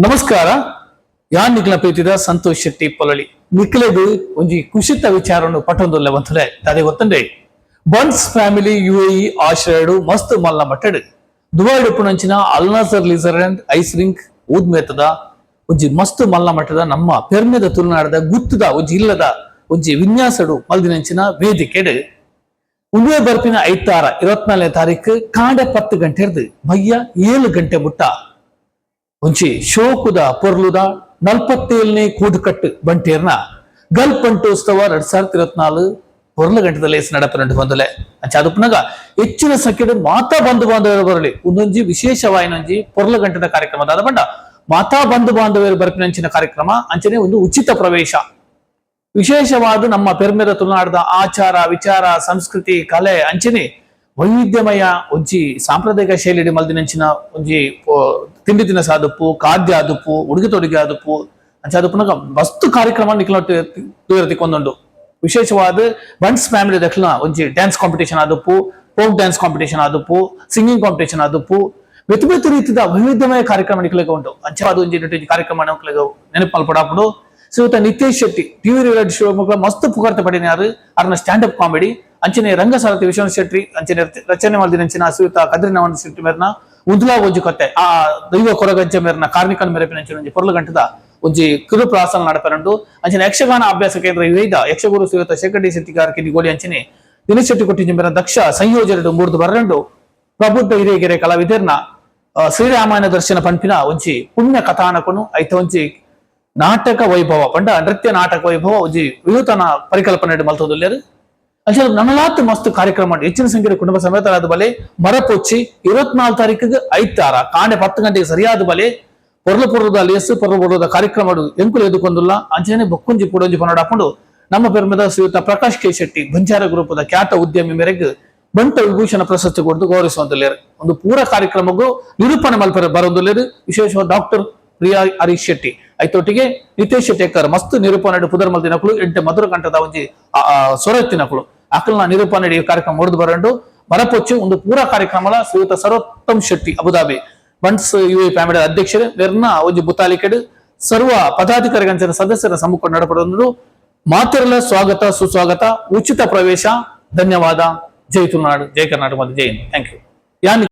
ನಮಸ್ಕಾರ. ಯಾನ್ ನಿಖಲ ಪ್ರೀತಿದ ಸಂತೋಷ್ ಶೆಟ್ಟಿ ಪೊಲಳಿ ನಿಖಲೆದು ಒಂಜಿ ಕುಶಿತ ವಿಚಾರವನ್ನು ಪಠೊಂದುಲ್ಲೆ ಬಂತಲೆ ಅದೇ ಗೊತ್ತಂಡೆ ಬನ್ಸ್ ಫ್ಯಾಮಿಲಿ ಯುಎಇ ಆಶ್ರಯಡು ಮಸ್ತ್ ಮಲ್ಲ ಮಟ್ಟಡು ದುಬೈ ಡುಪ್ಪುನಂಚಿನ ಅಲ್ನಾಸರ್ ಲಿಸರ್ ಅಂಡ್ ಐಸ್ ರಿಂಕ್ ಊದ್ಮೇತದ ಒಂಜಿ ಮಸ್ತ್ ಮಲ್ಲ ಮಟ್ಟದ ನಮ್ಮ ಪೆರ್ಮೆದ ತುಳುನಾಡದ ಗುತ್ತದ ಒಂಜಿ ಇಲ್ಲದ ಒಂಜಿ ವಿನ್ಯಾಸಡು ಮಲ್ದಿನಂಚಿನ ವೇದಿಕೆಡು ಉಂದುವೆ ಬರ್ಪಿನ ಐತಾರ 24ನೇ ತಾರೀಕು ಕಾಂಡೆ 10 ಗಂಟೆ ಹಿಡ್ದು ಮಯ್ಯ 7 ಗಂಟೆ ಮುಟ್ಟ ಒಂಚಿ ಶೋಕುದ ಪೊರ್ಲುದ 47ನೇ ಕೂಡುಕಟ್ಟು ಬಂಟೇರ್ನ ಗಲ್ಪಂಟೋತ್ಸವ 2024 ಪೊರ್ಲ ಗಂಟೆದಲ್ಲಿ ನಡಪನಂಟು ಬಂದಲೆ ಅಂಚ ಅದಪ್ಪನಾಗ ಹೆಚ್ಚಿನ ಸಂಖ್ಯೆಡು ಮಾತಾ ಬಂಧು ಬಾಂಧವರು ಬರಲಿ ಒಂದೊಂಜಿ ವಿಶೇಷವಾಯಿನೊಂಜಿ ಪೊರ್ಲ ಗಂಟೆದ ಕಾರ್ಯಕ್ರಮ ಅದ ಬಂಡ ಮಾತಾ ಬಂಧು ಬಾಂಧವರು ಬರ್ಪಿನಂಚಿನ ಕಾರ್ಯಕ್ರಮ ಅಂಚನೆ ಒಂದು ಉಚಿತ ಪ್ರವೇಶ ವಿಶೇಷವಾದ ನಮ್ಮ ಪೆರ್ಮೆದ ತುಳುನಾಡದ ಆಚಾರ ವಿಚಾರ ಸಂಸ್ಕೃತಿ ಕಲೆ ಅಂಚನೆ ವೈವಿಧ್ಯಮಯ ಒಂಜಿ ಸಾಂಪ್ರದಾಯಿಕ ಶೈಲಿ ಮಲ್ದಿನಂಚಿನ ಒಂಜಿ ತಿಂಡಿ ತಿನಸ ಆದುಪ್ಪು ಖಾದ್ಯ ಆದುಪ್ಪು ಉಡುಗೆ ತೊಡುಗೆ ಆದುಪ್ಪು ಅಂಚ ಅದಪ್ಪನಾಗ ಮಸ್ತ್ ಕಾರ್ಯಕ್ರಮ ನಿಖಲೊಟ್ಟಿಕೊಂದುಂಡು ವಿಶೇಷವಾದ ಬನ್ಸ್ ಫ್ಯಾಮಿಲಿ ದಕ್ಷಿಣ ಒಂಜಿ ಡ್ಯಾನ್ಸ್ ಕಾಂಪಿಟೇಷನ್ ಆದುಪ್ಪು ಫೋಕ್ ಡ್ಯಾನ್ಸ್ ಕಾಂಪಿಟೇಷನ್ ಆದುಪ್ಪು ಸಿಂಗಿಂಗ್ ಕಾಂಪಿಟೇಷನ್ ಆದುಪ್ಪು ಬೆತ್ತ ರೀತಿಯ ವೈವಿಧ್ಯಮಯ ಕಾರ್ಯಕ್ರಮ ನಿಖಲೆಗ ಉಂಟು ಅಂಚವಾದ ಒಂಜಿ ಕಾರ್ಯಕ್ರಮ ನೆನಪು ಮಲ್ಪಡಾಪುಡು ಶ್ರೀಯುತ Nitesh Shetty TV reality show ಮಸ್ತ್ ಪುಕಾರ್ತೆ ಪಡಿನಾರು ಅರ್ನ ಸ್ಟ್ಯಾಂಡ್ ಅಪ್ ಕಾಮಿಡಿ ಅಂಚನೆ ರಂಗಸಾರಥಿ ವಿಶ್ವನಾಥ್ ಶೆಟ್ಟಿ ಅಂಚನೆ ರಚನೆ ಮಾಡಿದಂಚಿನ ಶ್ರೀಯುತ ಕದ್ರಿನವನ್ ಶೆಟ್ಟಿ ಮೇರ್ನ ಉದ್ಲಾ ಒಂಜಿ ಕತೆ ಆ ದೈವ ಕೊರಗಜ್ಜ ಮೇರ್ನ ಕಾರ್ಮಿಕನ ಮೇರೆಪಿನಂಚಿನ ಒಂಜಿ ಪೊರ್ಲ ಗಂಟದ ಒಂಜಿ ಕಿರು ಪ್ರಾಸನ ನಡಪರಂಡು ಅಂಚನೆ ಯಕ್ಷಗಾನ ಅಭ್ಯಾಸ ಕೇಂದ್ರ ವೇದ ಯಕ್ಷಗುರು ಶ್ರೀಯುತ ಶೇಖಡಿ ಶೆಟ್ಟಿಗಾರ ಕಿಡಿಗೋಲಿ ಅಂಚನೆ ದಿನೇಶ್ ಶೆಟ್ಟಿ ಕೊಟ್ಟಿ ಮೇರ ದಕ್ಷ ಸಂಯೋಜನೆಡು ಮೂರ್ದು ಬರಂಡು ಪ್ರಬುದ್ಧ ಹಿರೇಗೆರೆ ಕಲಾವಿದರ್ನ ಶ್ರೀರಾಮಾಯಣ ದರ್ಶನ ಪಂಪಿನ ಒಂಜಿ ಪುಣ್ಯ ಕಥಾನಕನು ಐತ ಒಂಜಿ ನಾಟಕ ವೈಭವ ಪಂಡ ನೃತ್ಯ ನಾಟಕ ವೈಭವ ಒಂಜಿ ವಿನೂತನ ಪರಿಕಲ್ಪನೆ ಮಲ್ತೊಂದುಲ್ಲೆರ್ ಅಂಚ ನನ್ನಲಾತ್ ಮಸ್ತ್ ಕಾರ್ಯಕ್ರಮ ಹೆಚ್ಚಿನ ಸಂಖ್ಯೆಯ ಕುಟುಂಬ ಸಮೇತರಾದ ಬಲೆ ಮರಪೊಚ್ಚಿ 24 ತಾರೀಕಿಗೆ ಐತಾರ ಕಾಂಡೆ 10 ಗಂಟೆಗೆ ಸರಿಯಾದ ಬಲೆ ಪೊರ್ಲದ ಲೇಸು ಪೊರ್ಲದ ಕಾರ್ಯಕ್ರಮ ಎಂಕುಲು ಎದುಕೊಂದುಲ್ಲ ಅಂಚನೆ ಬೊಕ್ಕುಂಜಿ ಪುಡೊಂಜಿ ಪನೋಡಾಪುಂಡು ನಮ್ಮ ಪೆರ್ಮೆದ ಶ್ರೀಯುತ ಪ್ರಕಾಶ್ ಕೆ ಶೆಟ್ಟಿ ಬಂಜಾರ ಗ್ರೂಪದ ಖ್ಯಾತ ಉದ್ಯಮಿ ಮೇರೆಗೆ ಬಂಟ ವಿಭೂಷಣ ಪ್ರಶಸ್ತಿ ಕೊಟ್ಟು ಗೌರವಿಸುವಂತಲ್ಲೇರು ಒಂದು ಪೂರ ಕಾರ್ಯಕ್ರಮಕ್ಕೂ ನಿರೂಪಣೆ ಮಲ್ಪರ ಬರೋದಿಲ್ಲೇರು ವಿಶೇಷವಾದ ಡಾಕ್ಟರ್ ಪ್ರಿಯಾ ಹರೀಶ್ ಶೆಟ್ಟಿ ಐತೊಟ್ಟಿಗೆ ನಿತೇಶ್ ಶೆಟ್ಟಿಕರ್ ಮಸ್ತ್ ನಿರೂಪಣೆ ಪುದರ್ ಮಲ್ದಿನಕಳು 8 ಮಧುರ ಕಂಠದ ಒಂಜಿ ಸೊರತ್ತಿನಕಳು ಅಕಲ್ನ ನಿರೂಪಣೆ ಕಾರ್ಯಕ್ರಮ ಮುರಿದು ಬರಂಡು ಮರಪೊಚ್ಚು ಒಂದು ಪೂರ ಕಾರ್ಯಕ್ರಮದ ಶ್ರೀಯುತ ಸರ್ವೋತ್ತಮ್ ಶೆಟ್ಟಿ ಅಬುದಾಬಿ ಬನ್ಸ್ ಯುಎ ಫ್ಯಾಮಿಲಿ ಅಧ್ಯಕ್ಷರು ನಿರ್ನ ಒಂಜಿ ಬುತಾಲಿಕೆಡು ಸರ್ವ ಪದಾಧಿಕಾರಿಗಳ ಸದಸ್ಯರ ಸಮ್ಮುಖ ನಡಪಡೊಂದು ಮಾತೆರಲ ಸ್ವಾಗತ ಸುಸ್ವಾಗತ ಉಚಿತ ಪ್ರವೇಶ ಧನ್ಯವಾದ ಜೈ ತುಳುನಾಡು ಜೈ ಕರ್ನಾಟಕ ಮತ್ತು ಜೈ ಹಿಂದ್. Thank you.